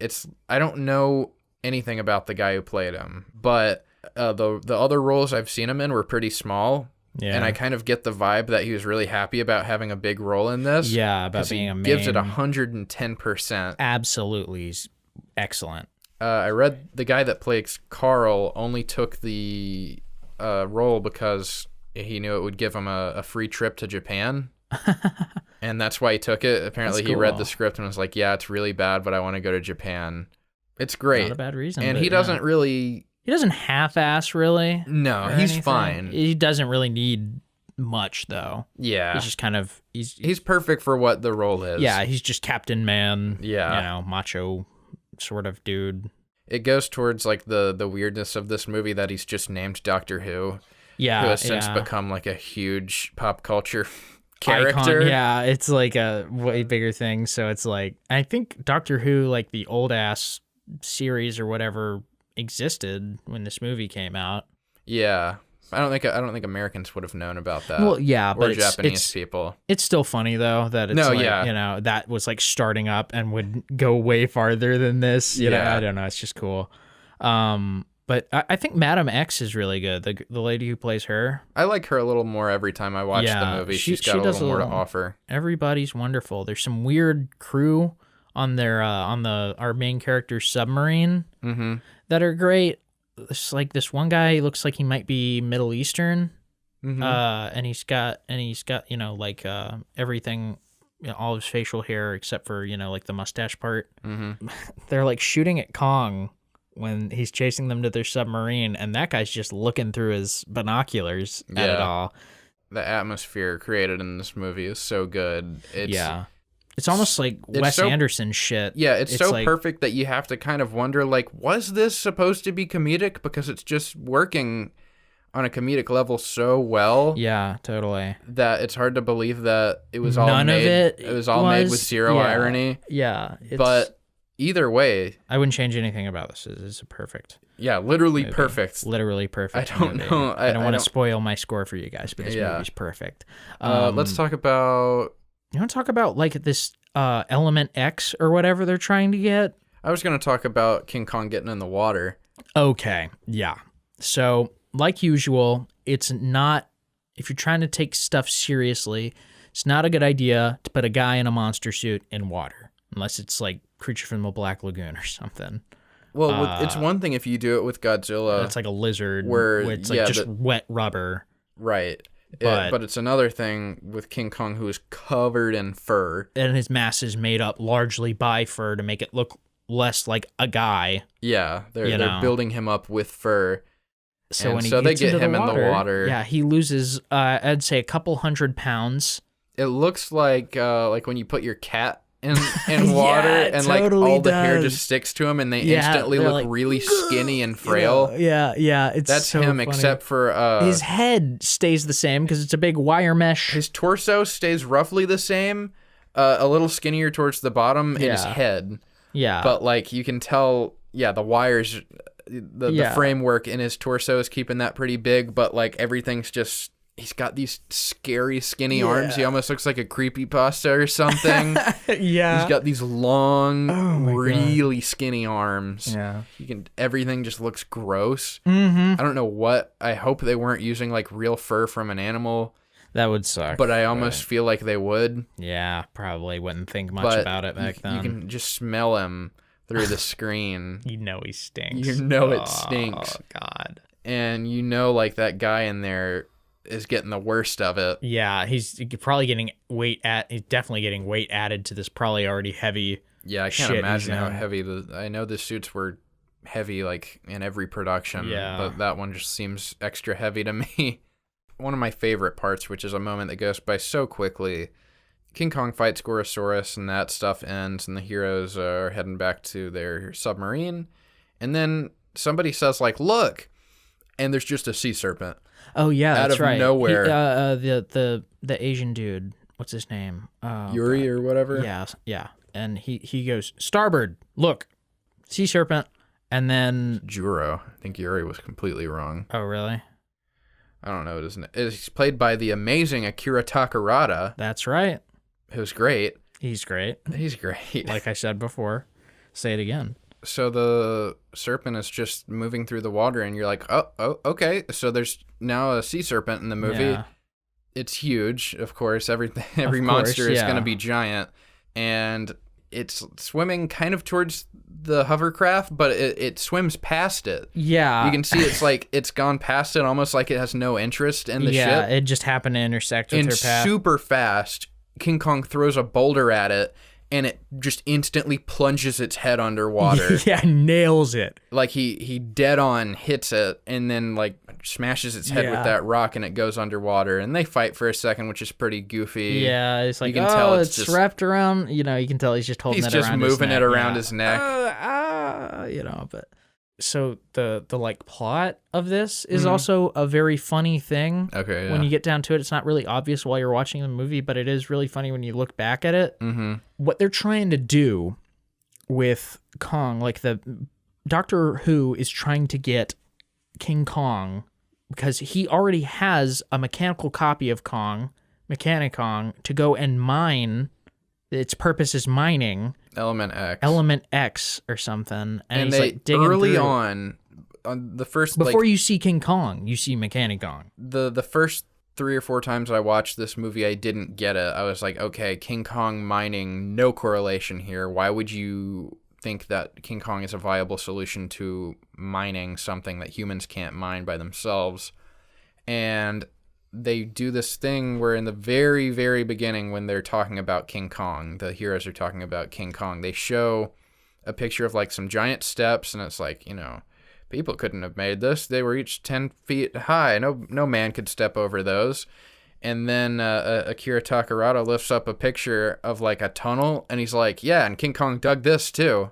I don't know anything about the guy who played him, but the other roles I've seen him in were pretty small. Yeah. And I kind of get the vibe that he was really happy about having a big role in this. Yeah, about 'cause being a main. gives it 110%. Absolutely. He's excellent. I read the guy that plays Carl only took the role because he knew it would give him a free trip to Japan. And that's why he took it. Apparently, That's he read cool. the script and was like, yeah, it's really bad, but I want to go to Japan. It's great. Not a bad reason. And but he doesn't really... He doesn't half-ass, really. No, or he's anything. fine. He doesn't really need much, though. Yeah. He's just kind of... He's perfect for what the role is. Yeah, he's just Captain Man. Yeah. You know, macho sort of dude. It goes towards like the weirdness of this movie that he's just named Doctor Who, Yeah, who has since yeah. become like a huge pop culture character. Icon. Yeah, it's like a way bigger thing. So it's like, I think Doctor Who, like the old ass series or whatever, existed when this movie came out. Yeah. I don't think Americans would have known about that. Well, yeah, or but Japanese people. It's still funny though that it's No, like, yeah. you know, that was like starting up and would go way farther than this. You know, Yeah. I don't know. It's just cool. But I think Madam X is really good. The lady who plays her. I like her a little more every time I watch Yeah, the movie. she She's got a does little a more to little- offer. Everybody's wonderful. There's some weird crew on their our main character's submarine Mm-hmm. that are great. It's like this one guy looks like he might be Middle Eastern. Mm-hmm. And he's got you know, like everything, you know, all his facial hair except for, you know, like the mustache part. Mm-hmm. They're like shooting at Kong when he's chasing them to their submarine, and that guy's just looking through his binoculars at it Yeah. all. The atmosphere created in this movie is so good. It's almost like it's Wes so- Anderson shit. Yeah, it's so like, perfect that you have to kind of wonder, like, was this supposed to be comedic? Because it's just working on a comedic level so well Yeah, totally. that it's hard to believe that it was all None of made. it was all made with was- zero yeah. irony. Yeah, But either way, I wouldn't change anything about this. It's a perfect, yeah, literally movie. perfect. Literally perfect. I don't movie. know. I don't want to don't- spoil my score for you guys, but this Yeah. movie's perfect. Let's talk about. You want to talk about like this Element X or whatever they're trying to get? I was going to talk about King Kong getting in the water. Okay, yeah. So, like usual, it's not, if you're trying to take stuff seriously, it's not a good idea to put a guy in a monster suit in water, unless it's like Creature from the Black Lagoon or something. Well, it's one thing if you do it with Godzilla, It's like a lizard where- where it's like yeah, just the- wet rubber. right? But- But it's another thing with King Kong who is covered in fur. And his mass is made up largely by fur to make it look less like a guy. Yeah, they're You know. building him up with fur. So And when he so they gets get into him in the water. yeah, he loses, I'd say, a couple 100 pounds. It looks like when you put your cat in Yeah, water it and like totally all the hair does. just sticks to him and they Yeah, instantly they're look like, really skinny and frail. Yeah. It's That's so him, funny. except for his head stays the same because it's a big wire mesh. his torso stays roughly the same, a little skinnier towards the bottom in his Yeah. head. Yeah, But like you can tell, yeah, the wires, the Yeah. framework in his torso is keeping that pretty big, but like everything's just, he's got these scary skinny arms. He almost looks like a creepypasta or something. yeah, He's got these long, Oh my God. really skinny arms. yeah. Everything just looks gross. Mm-hmm. I don't know what. I hope they weren't using like real fur from an animal, That would suck. but I almost feel like they would. yeah, probably wouldn't think much But about it back then. You can just smell him through the screen. You know he stinks. You know it stinks. Oh God. And you know like that guy in there is getting the worst of it. Yeah, he's probably getting he's definitely getting weight added to this probably already heavy. Yeah, I Shit, can't he's imagine how in. heavy I know the suits were heavy like in every production. Yeah. But that one just seems extra heavy to me. One of my favorite parts, which is a moment that goes by so quickly. King Kong fights Gorosaurus and that stuff ends and the heroes are heading back to their submarine. And then somebody says like, look, and there's just a sea serpent. Oh yeah, Out that's of right. nowhere. The Asian dude, what's his name? Yuri or whatever. Yeah. And he goes, starboard, look, sea serpent, and then Juro. I think Yuri was completely wrong. oh really? I don't know. It's played by the amazing Akira Takarada, That's right. who's great. He's great. He's great. Like I said before. Say it again. So the serpent is just moving through the water, and you're like, oh, okay. So there's now a sea serpent in the movie. Yeah. It's huge, of course. Every Of course, monster is yeah. going to be giant, and it's swimming kind of towards the hovercraft, but it swims past it. Yeah. You can see it's like it's gone past it, almost like it has no interest in the ship. Yeah, it just happened to intersect with And her path. super fast, King Kong throws a boulder at it, and it just instantly plunges its head underwater. Yeah, nails it. Like he dead on hits it, and then like smashes its head with that rock, and it goes underwater. And they fight for a second, which is pretty goofy. Yeah, it's like, you can tell it's just wrapped around. You know, you can tell he's just holding it around his neck. He's just moving it around his neck. You know, but so the like plot of this is also a very funny thing. Okay, yeah. When you get down to it, it's not really obvious while you're watching the movie, but it is really funny when you look back at it. Mm-hmm. What they're trying to do with Kong, like the Doctor Who is trying to get King Kong, because he already has a mechanical copy of Kong, Mechanic Kong, to go and mine. Its purpose is mining Element X or something, and he's they like digging early through. on the first Before you see King Kong, you see Mechanic Kong. the first 3 or 4 times I watched this movie, I didn't get it. I was like, okay, King Kong mining, no correlation here. Why would you think that King Kong is a viable solution to mining something that humans can't mine by themselves? And they do this thing where in the very, very beginning, when they're talking about King Kong, the heroes are talking about King Kong, they show a picture of like some giant steps, and it's like, you know, people couldn't have made this. They were each 10 feet high. No man could step over those. And then Akira Takarada lifts up a picture of like a tunnel, and he's like, yeah, and King Kong dug this too.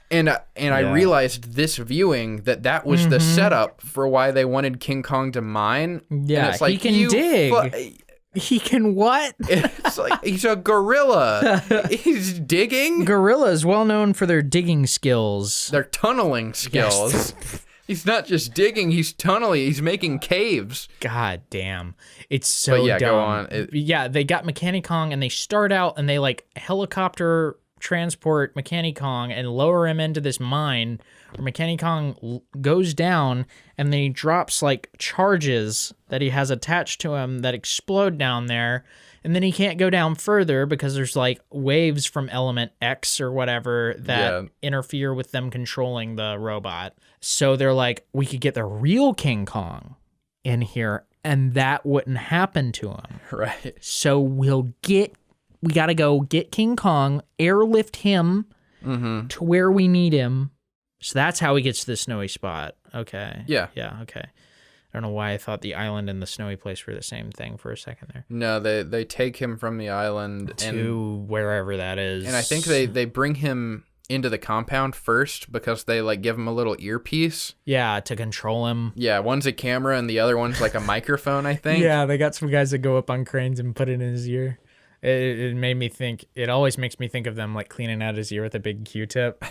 And I realized this viewing that was the setup for why they wanted King Kong to mine. Yeah, and it's like, he can dig. He can what? It's like he's a gorilla. He's digging. Gorilla is well known for their digging skills. Their tunneling skills. Yes. He's not just digging, he's tunneling. He's making caves. God damn. It's so But yeah, dumb. go on. Yeah, they got Mechanic Kong, and they start out and they like helicopter transport Mechanic Kong and lower him into this mine where Mechanic Kong goes down, and then he drops like charges that he has attached to him that explode down there, and then he can't go down further because there's like waves from Element X or whatever that interfere with them controlling the robot. So they're like, we could get the real King Kong in here and that wouldn't happen to him. Right. So we got to go get King Kong, airlift him to where we need him. So that's how he gets to the snowy spot. Okay. Yeah. Yeah, okay. I don't know why I thought the island and the snowy place were the same thing for a second there. No, they take him from the island to wherever that is. And I think they bring him into the compound first because they like give him a little earpiece. Yeah, to control him. Yeah, one's a camera and the other one's like a microphone, I think. Yeah, they got some guys that go up on cranes and put it in his ear. It made me think, it always makes me think of them like cleaning out his ear with a big Q-tip.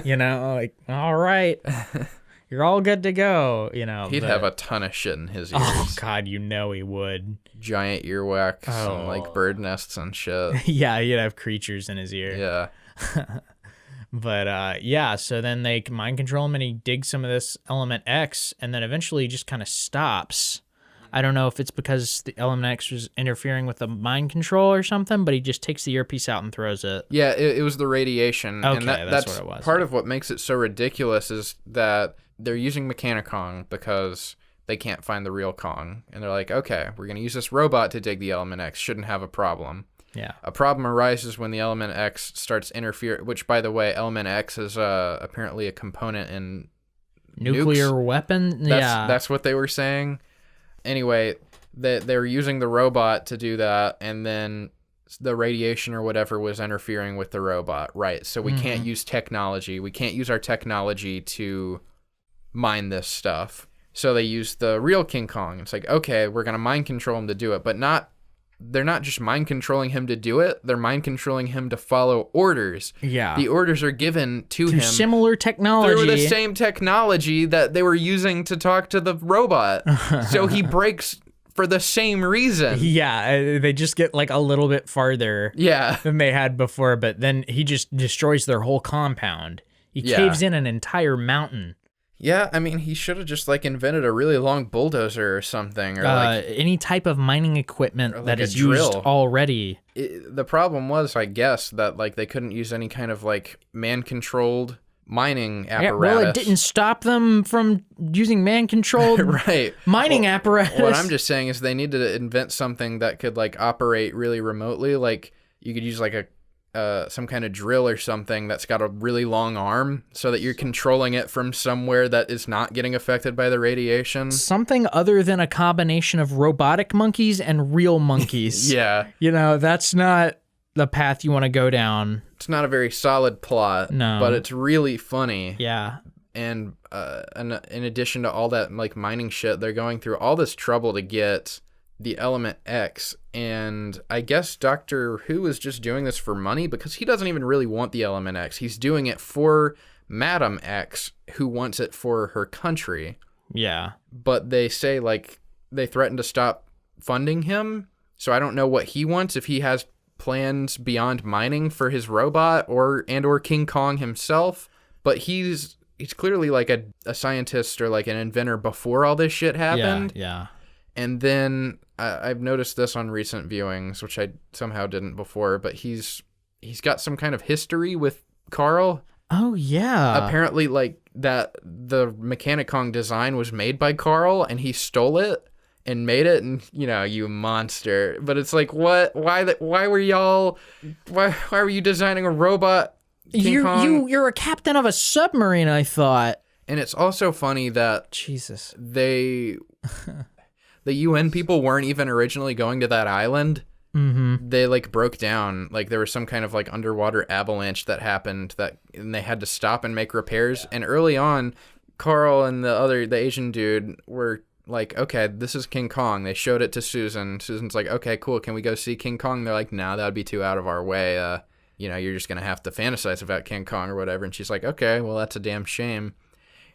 You know, like, all right, you're all good to go, you know. He'd have a ton of shit in his ears. Oh, God, you know he would. Giant earwax and like bird nests and shit. Yeah, he'd have creatures in his ear. Yeah. But yeah, so then they mind control him and he digs some of this Element X, and then eventually he just kind of stops. I don't know if it's because the Element X was interfering with the mind control or something, but he just takes the earpiece out and throws it. Yeah, it was the radiation. Okay, and that's what it was. Part of what makes it so ridiculous is that they're using Mechanic Kong because they can't find the real Kong. And they're like, okay, we're going to use this robot to dig the Element X. Shouldn't have a problem. Yeah. A problem arises when the Element X starts interfering, which, by the way, Element X is apparently a component in nuclear nukes. Weapon? Yeah. That's what they were saying. Anyway, they were using the robot to do that, and then the radiation or whatever was interfering with the robot. Right, so we can't use technology. We can't use our technology to mine this stuff. So they used the real King Kong. It's like, okay, we're going to mind control him to do it, but they're not just mind controlling him to do it. They're mind controlling him to follow orders. Yeah. The orders are given to him. Similar technology. Through the same technology that they were using to talk to the robot. So he breaks for the same reason. Yeah, they just get like a little bit farther than they had before, but then he just destroys their whole compound. He caves in an entire mountain. Yeah, I mean, he should have just like invented a really long bulldozer or something, or like any type of mining equipment like that a is used drill. already. The problem was, I guess, that like they couldn't use any kind of like man-controlled mining Yeah, apparatus. well, it didn't stop them from using man-controlled right mining apparatus. What I'm just saying is they need to invent something that could like operate really remotely. Like you could use like a some kind of drill or something that's got a really long arm so that you're controlling it from somewhere that is not getting affected by the radiation. Something other than a combination of robotic monkeys and real monkeys. Yeah. You know, that's not the path you want to go down. It's not a very solid plot, No. but it's really funny. Yeah. And in addition to all that like mining shit, they're going through all this trouble to get the element X, and I guess Doctor Who is just doing this for money because he doesn't even really want the element X. He's doing it for Madam X, who wants it for her country. Yeah. But they say like they threaten to stop funding him, so I don't know what he wants, if he has plans beyond mining for his robot or King Kong himself. But he's clearly like a scientist or like an inventor before all this shit happened. Yeah. And then I've noticed this on recent viewings, which I somehow didn't before, but he's got some kind of history with Carl. Oh, yeah. Apparently, like, that the Mechanicon design was made by Carl, and he stole it and made it, and, you know, you monster. But it's like, what? Why were y'all... Why were you designing a robot, King Kong? You're a captain of a submarine, I thought. And it's also funny that... Jesus. The UN people weren't even originally going to that island. Mm-hmm. They like broke down. Like there was some kind of like underwater avalanche that happened and they had to stop and make repairs. Yeah. And early on, Carl and the Asian dude were like, okay, this is King Kong. They showed it to Susan. Susan's like, okay, cool. Can we go see King Kong? They're like, no, that would be too out of our way. You know, you're just going to have to fantasize about King Kong or whatever. And she's like, okay, well, that's a damn shame.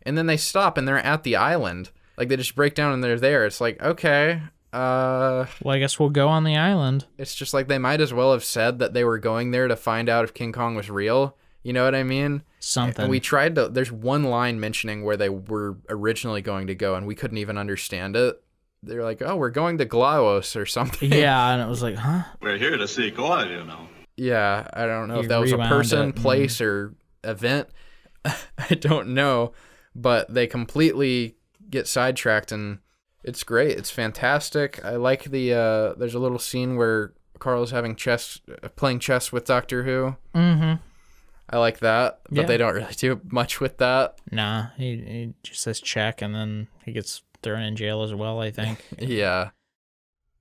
And then they stop and they're at the island. Like, they just break down and they're there. It's like, okay. Well, I guess we'll go on the island. It's just like they might as well have said that they were going there to find out if King Kong was real. You know what I mean? Something. And we tried to... There's one line mentioning where they were originally going to go, and we couldn't even understand it. They're like, oh, we're going to Glaos or something. Yeah, and it was like, huh? We're here to see God, you know. Yeah, I don't know if that was a person, place, or event. I don't know. But they completely... get sidetracked, and it's great. It's fantastic. I like the there's a little scene where Carl's playing chess with Doctor Who. Mm-hmm. I like that, but they don't really do much with that. Nah, he just says check, and then he gets thrown in jail as well, I think. Yeah.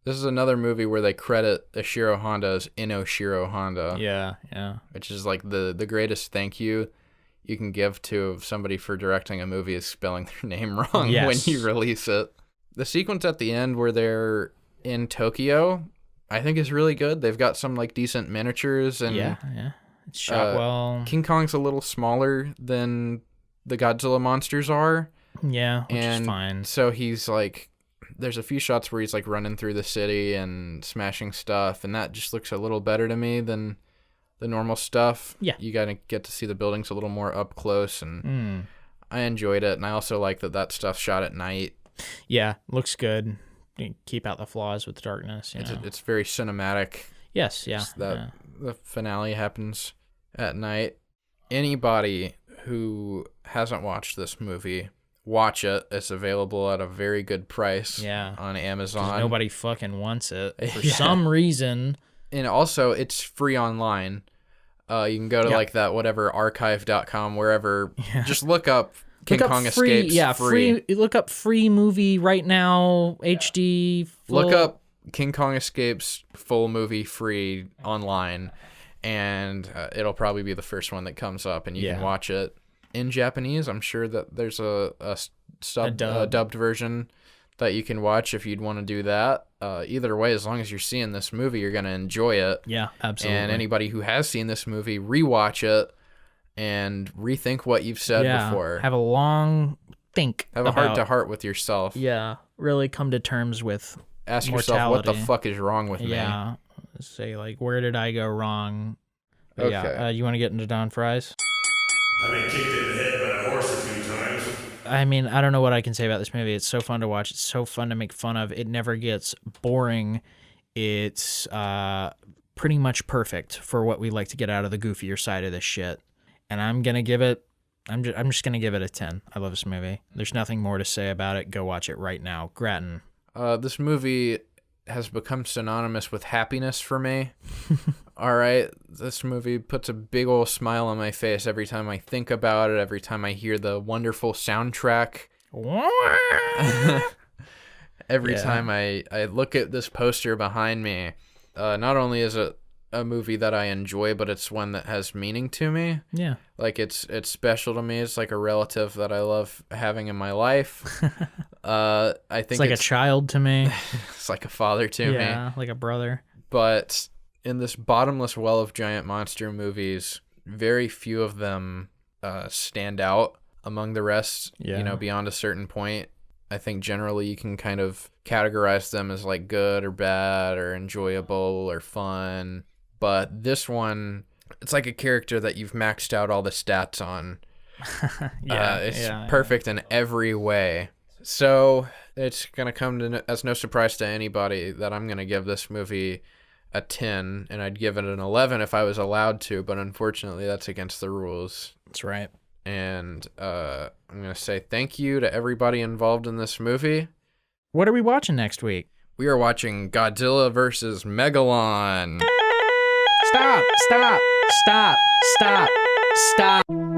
This is another movie where they credit Ishiro Honda as Inoshiro Honda. Yeah. Which is like the greatest thank you can give to somebody for directing a movie is spelling their name wrong when you release it. The sequence at the end where they're in Tokyo, I think is really good. They've got some like decent miniatures and yeah. It's shot well. King Kong's a little smaller than the Godzilla monsters are. Yeah, which is fine. So he's like, there's a few shots where he's like running through the city and smashing stuff, and that just looks a little better to me than the normal stuff. Yeah. You gotta get to see the buildings a little more up close, and I enjoyed it. And I also like that stuff's shot at night. Yeah, looks good. You keep out the flaws with the darkness. It's very cinematic. Yes, yeah. The finale happens at night. Anybody who hasn't watched this movie, watch it. It's available at a very good price on Amazon. Nobody fucking wants it for some reason. And also, it's free online. You can go to like that whatever archive.com, wherever. Yeah. Just look up King Kong Escapes free. Look up free movie right now, HD. Look up King Kong Escapes full movie free online, and it'll probably be the first one that comes up, and you can watch it in Japanese. I'm sure that there's a dubbed version that you can watch if you'd want to do that. Either way, as long as you're seeing this movie, you're going to enjoy it. Yeah, absolutely. And anybody who has seen this movie, rewatch it and rethink what you've said before. Have a long think. Have a heart-to-heart with yourself. Yeah, really come to terms with Ask mortality. Yourself, what the fuck is wrong with me? Yeah, say, like, where did I go wrong? But okay. You want to get into Don Fries? I've been kicked in the head by a horse a few times. I mean, I don't know what I can say about this movie. It's so fun to watch. It's so fun to make fun of. It never gets boring. It's pretty much perfect for what we like to get out of the goofier side of this shit. And I'm just gonna give it a 10. I love this movie. There's nothing more to say about it. Go watch it right now. Grattan. This movie has become synonymous with happiness for me. All right, this movie puts a big old smile on my face every time I think about it, every time I hear the wonderful soundtrack. Every time I look at this poster behind me. Not only is it a movie that I enjoy, but it's one that has meaning to me. Yeah. Like it's special to me. It's like a relative that I love having in my life. I think It's like a child to me. it's like a father to me. Yeah, like a brother. But in this bottomless well of giant monster movies, very few of them stand out among the rest, Yeah. Beyond a certain point. I think generally you can kind of categorize them as like good or bad or enjoyable or fun. But this one, it's like a character that you've maxed out all the stats on. It's perfect in every way. So it's going to come as no surprise to anybody that I'm going to give this movie a 10, and I'd give it an 11 if I was allowed to, but unfortunately that's against the rules. That's right. And I'm going to say thank you to everybody involved in this movie. What are we watching next week? We are watching Godzilla vs. Megalon. Stop! Stop! Stop! Stop! Stop!